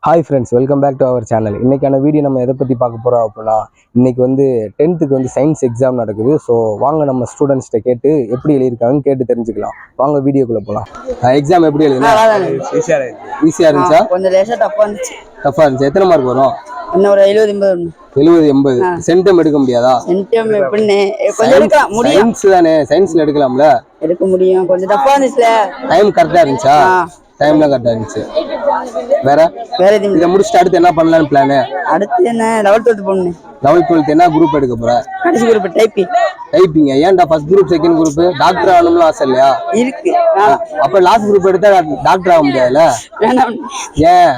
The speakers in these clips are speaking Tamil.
Hi friends, welcome back to our channel. இன்றைக்கான வீடியோ நம்ம எதை பற்றி பார்க்க போகிறோம் அப்படின்னா, இன்றைக்கி வந்து 10th சயின்ஸ் எக்ஸாம் நடக்குது. ஸோ வாங்க நம்ம ஸ்டூடெண்ட்ஸ்கிட்ட கேட்டு எப்படி எழுதியிருக்காங்கன்னு கேட்டு தெரிஞ்சுக்கலாம். வாங்க வீடியோக்குள்ளே போகலாம். எக்ஸாம் எப்படி எழுதுனா? ஈஸியாக இருந்துச்சா? கொஞ்சம் லேசாக டஃப்பாக இருந்துச்சு. எத்தனை மார்க் வரும்? இன்னும் ஒரு 70-80. சென்டம் எடுக்க முடியாதா? சயின்ஸ் தானே, சயின்ஸ்ல எடுக்கலாம்ல? எடுக்க முடியும். கொஞ்சம் டஃப்பா இருந்துச்சுல. டைம் கரெக்டாக இருந்துச்சா? டைம்லாம் கரெக்டாக இருந்துச்சு. வேற இதை முடிச்சுட்டு அடுத்து என்ன பண்ணலான்னு பிளானு? அடுத்து என்ன, 11th 12th போகணும். 11th 12th என்ன குரூப் எடுக்க போற? கடைசி குரூப் டைப்பிங். ஏன்டா first group second group? Doctor ஆகணும்னு ஆசை இல்லையா? இருக்கு. அப்ப லாஸ்ட் குரூப் எடுத்தா டாக்டர் ஆக முடியாதுல்ல? ஏன்?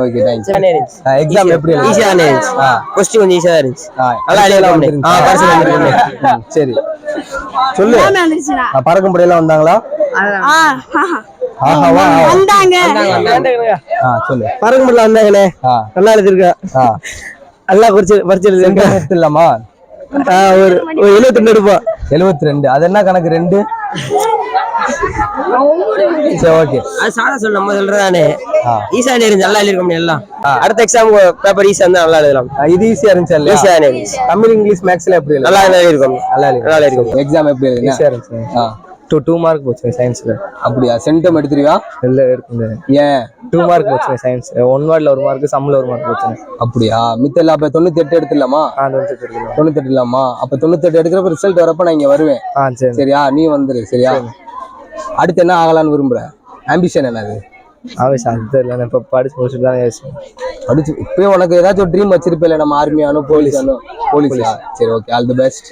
Okay, thanks. எக்ஸாம் எப்படி இருந்துச்சு? ஈஸியா இருந்துச்சு. क्वेश्चन கொஞ்சம் ஈஸியா இருந்துச்சு. நல்லா எழுதலாம். பரிசு வந்திருக்கு. சரி சொல்லு. பறக்கும் படையெல்லாம் வந்தாங்களா? சொல்லு. பறக்கும் படையில வந்தாங்களே, நல்லா எழுதிருக்கா. நல்லா பரிச்சு எடுத்துலாமா? ஒரு 72 எடுப்போம். 72. அது என்ன கணக்கு? 2. சரி, ஓகே. அது சாதா சொல்ல நம்ம சொல்றதானே. ஈஸியா இருந்துச்சு, நல்லா எழுதிருக்கோம். எல்லாம் அடுத்த எக்ஸாம் பேப்பர் ஈஸியா இருந்தா நல்லா எழுதலாம். இது ஈஸியா இருந்துச்சு. ஈஸியா இருந்துச்சு. தமிழ் இங்கிலீஷ் மேக்ஸ்ல எப்படி நல்லா எழுதிருக்கோம். நல்லா எழுதிருக்கோம். எக்ஸாம் எப்படி எழுதுனா? ஈஸியா இருந்துச்சு. 2 மார்க் போச்சு சயின்ஸ்ல. அப்படியா? சென்டம் எடுத்துருவியா? இல்ல எடுக்கல. ஏன்? 2 மார்க் போச்சு சயின்ஸ். 1 வேர்ட்ல 1 மார்க், சம்ல 1 மார்க் போச்சு. அப்படியா? மித்தல அப்ப 98 எடுத்துடலாமா? 98 எடுக்கலாமா? அப்ப 98 எடுக்கிறப்ப ரிசல்ட் வரப்ப நான் இங்க வருவேன். சரியா? நீ வந்துரு. சரியா? அடுத்து என்ன ஆகலான்னு விரும்புற? ஆம்பிஷன் என்னது? இப்ப படிச்சு முடிச்சுட்டு படிச்சு இப்பயே உனக்கு ஏதாச்சும் ஒரு ட்ரீம் வச்சிருப்பேன். நம்ம ஆர்மியானோ போலீஸானோ? போலீஸா? சரி, ஓகே. All the best.